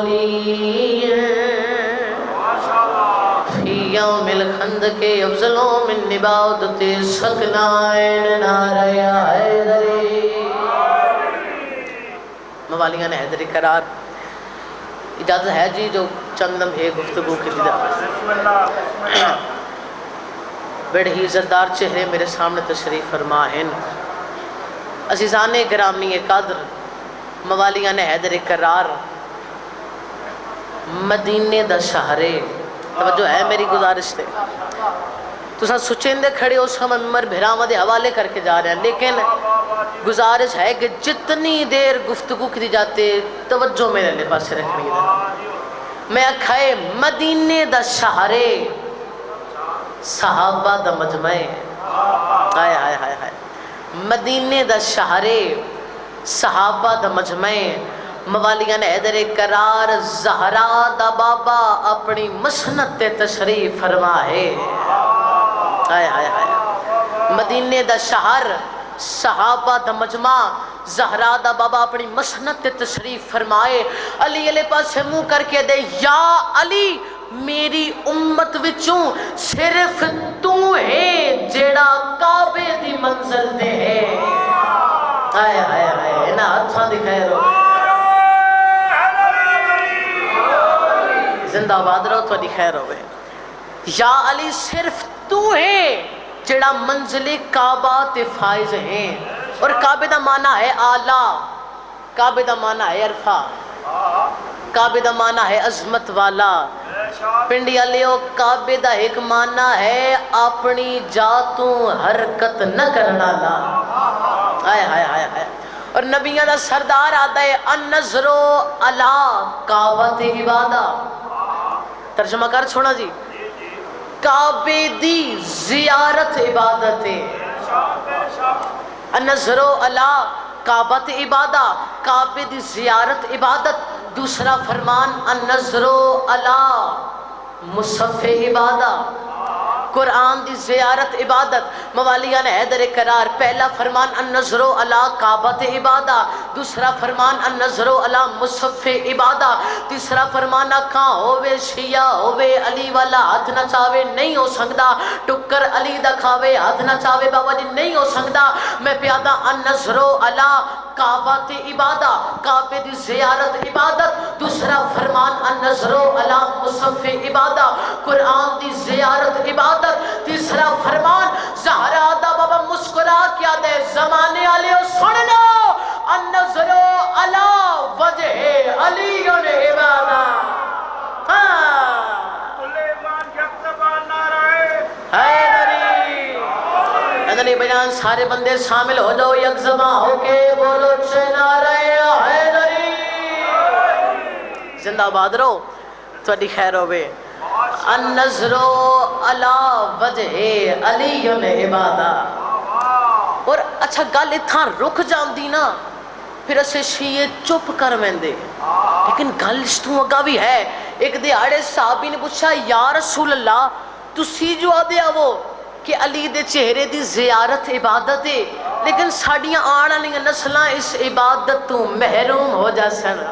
قولی فی یوم الخندق افضل من نباوت سکنائن نعرہ حیدری۔ موالیان حیدری قرار، اجازت ہے جی جو چند لمحے گفتگو کی دیدہ بڑے ہی عزتدار چہرے میرے سامنے تشریف فرما ہیں۔ عزیزان گرامی قدر، موالیان حیدر قرار، مدینے دا شہرے، توجہ ہے میری گزارش تے تو ساتھ سچیندے کھڑے ہو سمجھ ممبر بھیرامہ دے حوالے کر کے جا رہے ہیں، لیکن گزارش ہے کہ جتنی دیر گفتگو کی دی جاتے توجہ میرے لئے پاس رکھنی ہے۔ میں اکھائے مدینے دا شہرے صحابہ دا مجمع، آئے آئے آئے آئے، مدینے دا شہرے صحابہ دا مجمع، موالیان حیدر قرار زہرا دا بابا اپنی مسنت تشریف فرما ہے۔ آئے آئے آئے، مدینے دا شہر صحابہ دا مجمع، زہرا دا بابا اپنی مسنت تشریف فرمائے۔ علی علیہ پاس سے منہ کر کے دے، یا علی میری امت وچوں صرف تو ہے جیڑا کعبے دی منزل دے ہے۔ آئے آئے آئے، انہا ہتھاں دکھائے رو، زندہ آباد رہو تو دکھائے رو۔ یا علی صرف تو ہے جیڑا منزل کعبہ تے فائز ہیں، اور کعبے دا معنی ہے آلہ، کعبے دا معنی ہے عرفہ، کعبے دا معنی ہے عظمت والا۔ پنڈیا لیو کعبے دا ایک معنی ہے اپنی جاتوں حرکت نہ کرنا لا۔ آئے آئے آئے آئے، اور نبیوں دا سردار آتا ہے النظر علی کعبۃ عبادہ، ترجمہ کر چھوڑا جی، کعبے دی زیارت عبادت ہے۔ النظر علی کعبۃ عبادہ، کعبے دی زیارت عبادت۔ دوسرا فرمان النظر علی مصحف عبادہ، قرآن دی زیارت عبادت۔ موالیان حیدر قرار، پہلا فرمان النظر علی کعبۃ عبادہ، دوسرا فرمان النظر علی مصحف عبادہ، تیسرا فرمان کہاں ہووے شیعہ ہووے علی والا ہاتھ نہ چاہوے نہیں ہو سکتا، ٹکر علی دا کھاوے ہاتھ نہ چاہوے بابا جی نہیں ہو سکتا۔ میں پیادہ النظر علی کعبۃ عبادہ، کعبے دی زیارت عبادت۔ دوسرا فرمان النظر علی مصحف عبادہ، قرآن دی زیارت عبادت۔ تیسرا فرمان زہرا دا بابا مسکرا کیا دے زمانے آلے سن لو، النظر علی وجہ علی عبادہ۔ حیدری بیان، سارے بندے شامل ہو جاؤ، یک زباں ہو کے بولو چھے نعرہ حیدری۔ زندہ آباد رہو تو اڈی خیر ہوئے۔ النظر علی وجہ علی عبادہ۔ اور اچھا گل اتھاں رک جاندی نا، پھر اسے شیعہ چپ کر مندے، لیکن گل اس تو اگا بھی ہے۔ ایک دیہاڑے صحابی نے پوچھا یا رسول اللہ تسی جو آدھے آوو کہ علی دے چہرے دی زیارت عبادت ہے، لیکن ساڑیاں آنا نہیں نسلاں اس عبادت تو محروم ہو جا سن،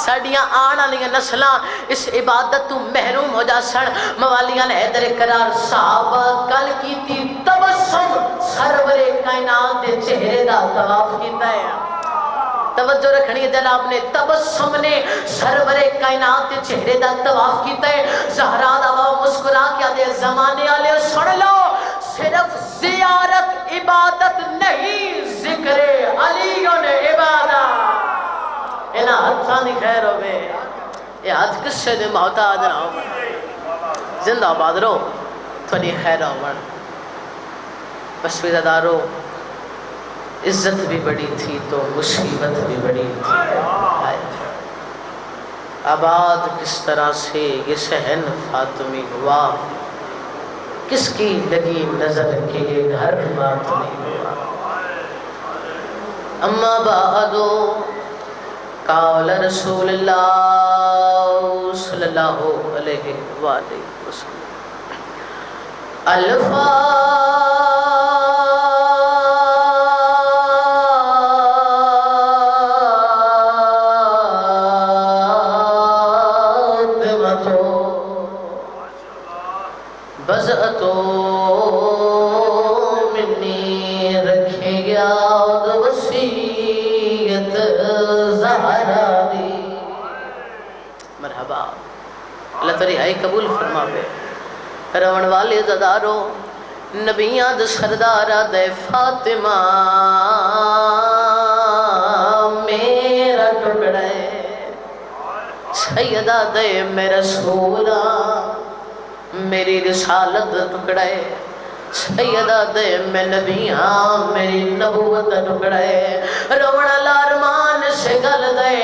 ساڑیاں آنا نہیں نسلاں اس عبادت تو محروم ہو جا سن۔ موالیان حیدر قرار صحابہ کل کی تی تبسم سرور کائنات دے چہرے دا طواف کیتا ہے، توجہ رکھنی ہے جناب نے، تبسم نے سرور کائنات دے چہرے دا طواف کیتا ہے۔ زہرا دا وہ مسکرا کیا دے زمانے آلے سن لو، صرف زیارت عبادت نہیں، ذکر علی عبادہ۔ اینا ہتھاں دی خیر ہوئے، یہ ہاتھ کس سے دے محتاج نہ ہو، زندہ آباد رہو تھوڑی خیر ہو۔ بس بھی دارو، عزت بھی بڑی تھی تو مصیبت بھی بڑی تھی۔ آباد کس طرح سے یہ صحن فاطمی ہوا، کس کی لگی نظر کہ یہ گھر ماتمی ہوا۔ اما بعدو قال رسول اللہ صلی اللہ علیہ وآلہ وسلم وضعتو منی رکھے یاد وسیعت زہرا دی. مرحبا اللہ تری آئی قبول فرما بے. روان والے زدارو نبیاں دا سردارہ دے فاطمہ میرا ٹکڑے سیدہ دے میں رسولہ میری رسالت ٹکڑے سیدہ دے میں نبیاں میری نبوت ٹکڑے. رونا لارمان سے گل دے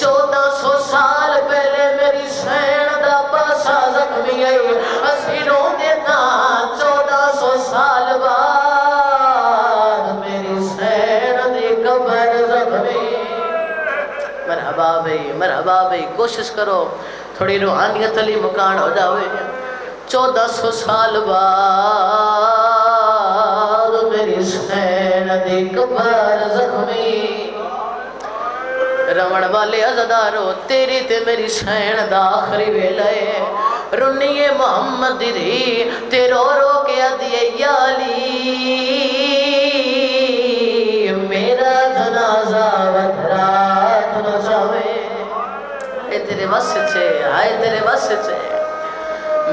1400 سال پہلے میری سین دا پاسا زخمی ہے اسیروں دیتا 1400 سال بعد میری سین دی قبر زخمی. مرحبا بھئی کوشش کرو تھوڑی روحانیت علی مکان ہو جاوے. 1400 سال بعد میری سین دی قبر زخمی. روان والے عزدارو تیری تے میری سین دا آخری ویلے رنیے محمد دی تے رو رو کے ادیے یا علی میرا جنازہ ودھرات نہ جاوے. اے تیرے واسطے آئے تیرے واسطے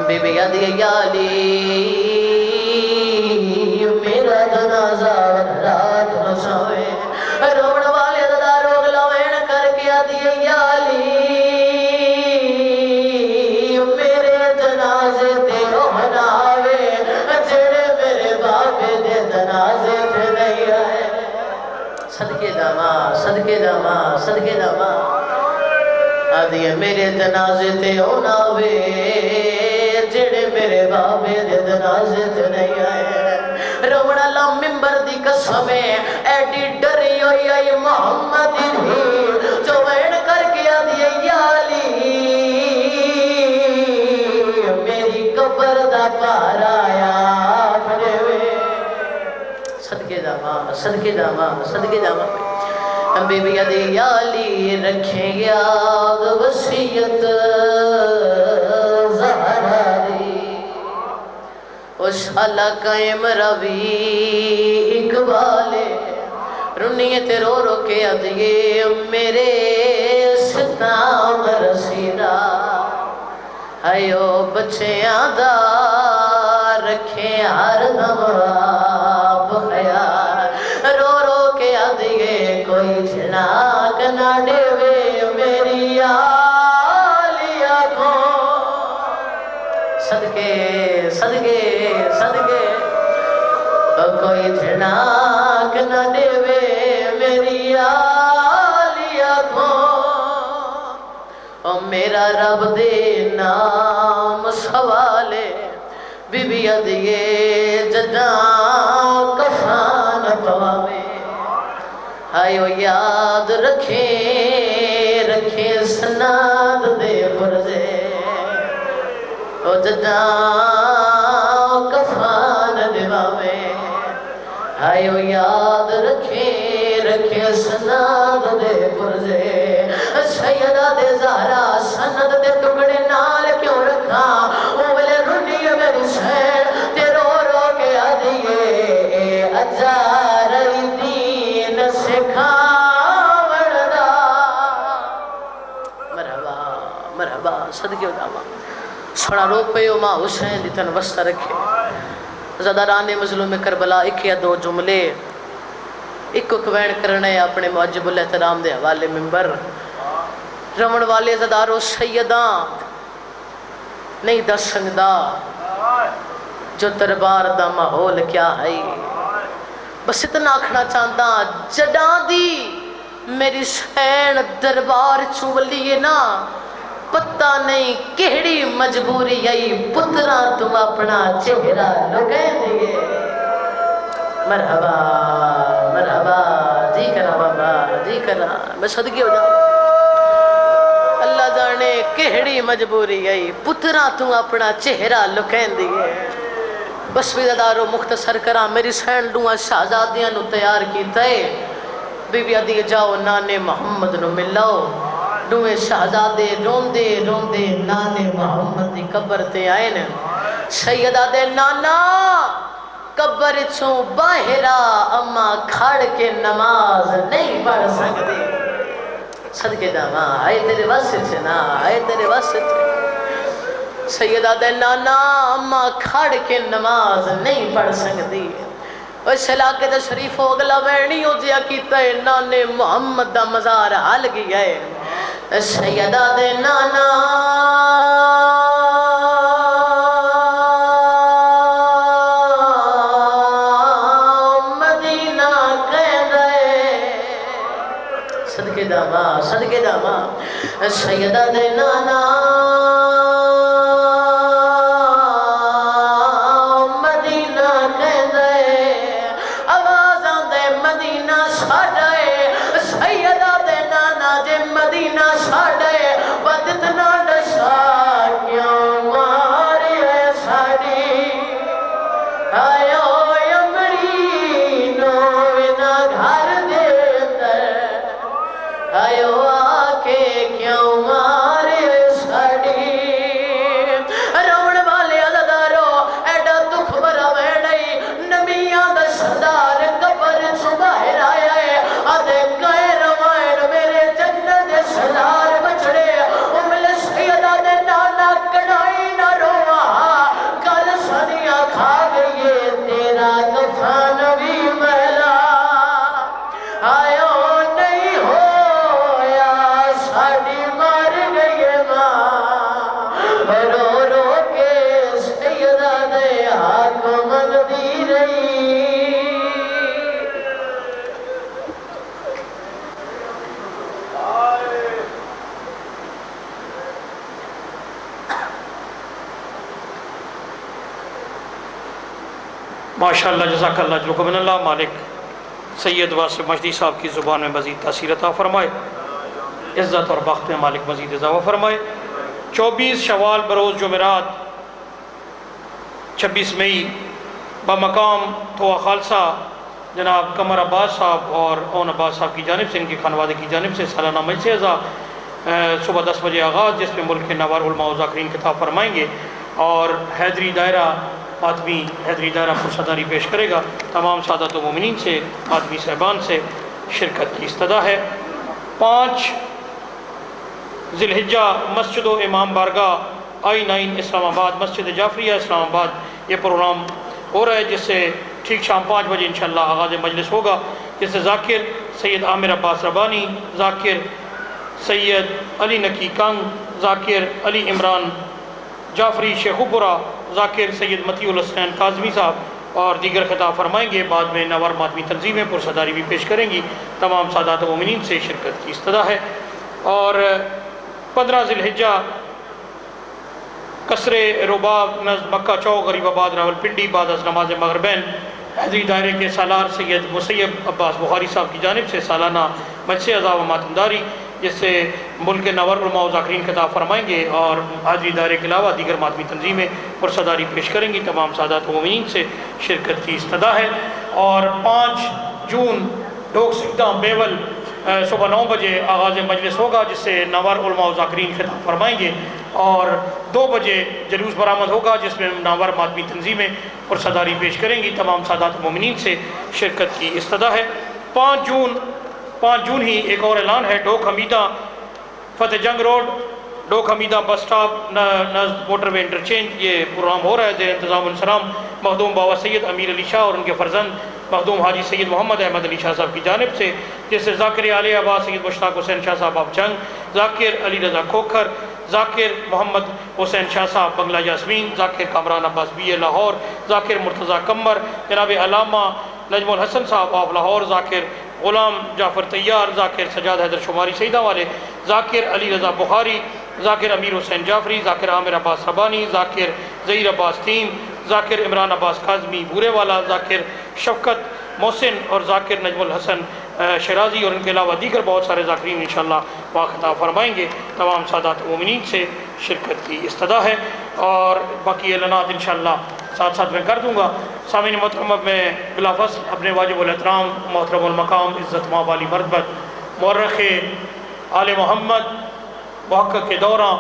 بی بی ادیے یا علی میرا جنازہ ودھرات نہ جاوے. روان والے عزدارو گلاوین کر کے ادیے یا علی میرے جنازے تے روحن آوے جڑے میرے بابے دے جنازے تے نہیں آئے. صدقے جاواں صدقے جاواں صدقے جاواں آدھیے میرے جنازے تے ہونا وے جڑے میرے بابے دے جنازے تے نہیں آئے. رونا اللہ ممبر دی قسمیں ایڈی ڈری ہوئی آئی محمد دی جو وین کر کے آدھیے یا علی میری قبر دا پار آیا پھرے وے. صدقے جاواں صدقے جاواں صدقے جاواں بی بی ادی یا علی رکھیں یاد وسیعت زہرا دی. او شالا قائم روی اقبالے رنیے تے رو رو کے ادیے میرے ستام رسیدہ ہائیو بچیاں دا رکھیں ہر دم آپ خیال. رو رو کے ادیے کوئی جھناک نہ ڈیوے میری آلی آنکھوں. صدقے صدقے صدقے کوئی جھناک نہ ڈیوے میری آلی آنکھوں. او میرا رب دے نام سوالے بی بی ادیے جداں کفان پواوے. آئیو یاد رکھیں سناد دے پرزے او جداں کفان دیواوے. آئیو یاد رکھیں سناد دے پرزے. سیدہ دے زہرا سند دے ٹکڑے نال کیوں رکھا او ویلے رنی میری سین تے رو رو کے آدھیے اجار دین سکھاوڑ دا. مرحبا مرحبا صدقے جاواں. سونا رو پیو ماں حسین دی تن وسط رکھے. زداران مظلوم کربلا ایک یا دو جملے ایک کو کوین کرنے اپنے معجب الاحترام دے حوالے ممبر. رمن والے زدارو سیداں نہیں دس سنگدہ جو دربار دا ماحول کیا ہے. بس اتنا آکھنا چاہتا جڑاں دی میری سین دربار چولیے نا پتہ نہیں کہڑی مجبوری آئی پترا تم اپنا چہرہ لگائیں دیئے. مرحبا مرحبا جی کرا بابا جی کرا. میں صدقے ہو جاؤں اللہ جانے کہڑی مجبوری آئی پترا تم اپنا چہرہ لگائیں دیئے. بس بھی دارو مختصر کرا میری سین ڈوہاں شہزادیاں نو تیار کیتا ہے. بی بی ادی جاؤ نانے محمد نو ملاؤ. ڈوہے شہزادے روندے روندے نانے محمد دی قبر تے آئے نا. سیدہ دے نانا قبر چوں باہرا اما کھڑ کے نماز نہیں پڑھ سکتے صدقے دا ماں آئے تیرے واسطے نا آئے تیرے واسطے سیدہ دے نانا اما کھڑ کے نماز نہیں پڑھ سکتی اس علاقے دا شریف ہو گلا وینی ہو جیا کیتا ہے نانے محمد دا مزار حال گیا ہے سیدہ دے نانا مدینہ کہہ گئے صدقے دا ماں سیدہ دے نانا ماشاءاللہ جزاک اللہ جزاکم اللہ مالک سید واسف مجدی صاحب کی زبان میں مزید تاثیر عطا فرمائے عزت اور بخت میں مالک مزید اضافہ فرمائے 24 شوال بروز جمعرات 26 مئی بمقام تھوا خالصہ جناب قمر عباس صاحب اور اون عباس صاحب کی جانب سے ان کے خانوادے کی جانب سے سالانہ مجلس اعزا صبح 10 بجے آغاز جس میں ملک کے نوار علماء و ذاکرین خطاب فرمائیں گے اور حیدری دائرہ آدمی حیدری دائرہ فرصداری پیش کرے گا تمام سادات و مومنین سے آدمی صاحبان سے شرکت کی استدعا ہے 5 ذی الحجہ مسجد و امام بارگاہ I9 اسلام آباد مسجد جعفریہ اسلام آباد یہ پروگرام ہو رہا ہے جس سے ٹھیک شام 5 بجے انشاءاللہ آغاز مجلس ہوگا جس سے ذاکر سید عامر عباس ربانی ذاکر سید علی نکی کنگ ذاکر علی عمران جعفری شیخوپورہ ذاکر سید مطیع الحسین کاظمی صاحب اور دیگر خطاب فرمائیں گے بعد میں نوار ماتمی تنظیمیں پرصداری بھی پیش کریں گی تمام سادات و مومنین سے شرکت کی استدعا ہے اور 15 ذی الحجہ قصر رباب نزد مکہ چوک غریب آباد راولپنڈی بعد از نماز مغربین حیدری دائرے کے سالار سید مسیب عباس بخاری صاحب کی جانب سے سالانہ مجلس اعزا و ماتمداری جس سے ملک کے نوار علماء و ذاکرین خطاب فرمائیں گے اور حاضری دائرے کے علاوہ دیگر ماتمی تنظیمیں پرصداری پیش کریں گی تمام سادات و مومنین سے شرکت کی استدعا ہے اور 5 جون ڈوک سیدھا بیول صبح 9 بجے آغاز مجلس ہوگا جس سے نوار علماء و ذاکرین خطاب فرمائیں گے اور 2 بجے جلوس برآمد ہوگا جس میں نوار ماتمی تنظیمیں پرصداری پیش کریں گی تمام سادات و مومنین سے شرکت کی استدعا ہے 5 جون ہی ایک اور اعلان ہے ڈوک حمیدہ فتح جنگ روڈ ڈوک حمیدہ بس سٹاپ نزد موٹر وے انٹرچینج یہ پروگرام ہو رہا ہے زیر انتظام السلام مخدوم بابا سید امیر علی شاہ اور ان کے فرزند مخدوم حاجی سید محمد احمد علی شاہ صاحب کی جانب سے جس سے ذاکر عالیہ عباس سید مشتاق حسین شاہ صاحب آپ جنگ ذاکر علی رضا کھوکھر ذاکر محمد حسین شاہ صاحب بنگلہ یاسمین ذاکر کامران عباس بی اے لاہور ذاکر مرتضیٰ قمر جناب علامہ نجم الحسن صاحب آپ لاہور ذاکر غلام جعفر طیار ذاکر سجاد حیدر شماری سیدہ والے ذاکر علی رضا بخاری ذاکر امیر حسین جعفری ذاکر عامر عباس ربانی ذاکر ظہیر عباس تیم ذاکر عمران عباس کاظمی بورے والا ذاکر شفقت محسن اور ذاکر نجم الحسن شرازی اور ان کے علاوہ دیگر بہت سارے ذاکرین انشاءاللہ وہاں خطاب فرمائیں گے تمام سادات مومنین سے شرکت کی استدعا ہے اور باقی اعلانات انشاءاللہ ساتھ ساتھ میں کر دوں گا سامعین محترم اب میں بلا فصل اپنے واجب الاحترام محترم المقام عزت مآب علی مرتبت مورخ آل محمد محقق کے دورہ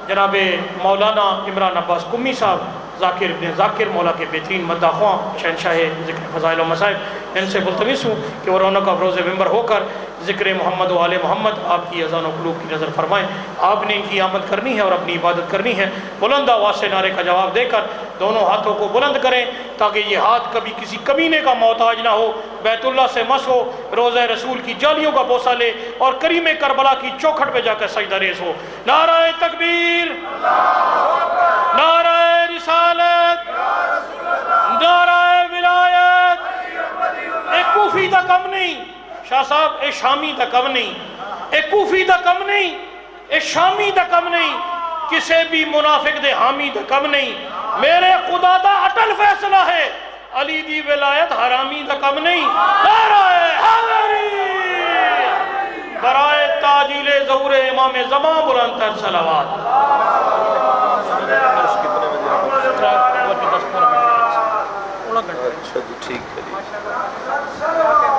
جناب مولانا عمران عباس قمی صاحب ذاکر ابن ذاکر مولا کے بہترین مداح خواں شہنشاہ ذکر فضائل و مصائب، ان سے ملتمس ہوں کہ وہ رونق افروز ممبر ہو کر ذکر محمد و آل محمد آپ کی اذان و قلوب کی نظر فرمائیں۔ آپ نے ان کی آمد کرنی ہے اور اپنی عبادت کرنی ہے۔ بلند آواز سے نعرے کا جواب دے کر دونوں ہاتھوں کو بلند کریں تاکہ یہ ہاتھ کبھی کسی کمینے کا محتاج نہ ہو، بیت اللہ سے مس ہو، روضہ رسول کی جالیوں کا بوسہ لے اور کریم کربلا کی چوکھٹ پہ جا کر سجدہ ریز ہو۔ نعرہ تکبیر، نعرہ رسالت، نعرہ ولایت۔ ایک کوفی دا کم نہیں شاہ صاحب، ایک شامی دا کم نہیں، ایک کوفی دا کم نہیں، ایک شامی دا کم نہیں، کسے بھی منافق دے حامی دا کم نہیں۔ میرے خدا دا اٹل فیصلہ ہے، علی دی ولایت حرامی دا کم نہیں۔ نعرہ حیدری برائے تاجیل ظہور امام زمان بلند تر صلوات۔ اچھا جی ٹھیک ہے جی۔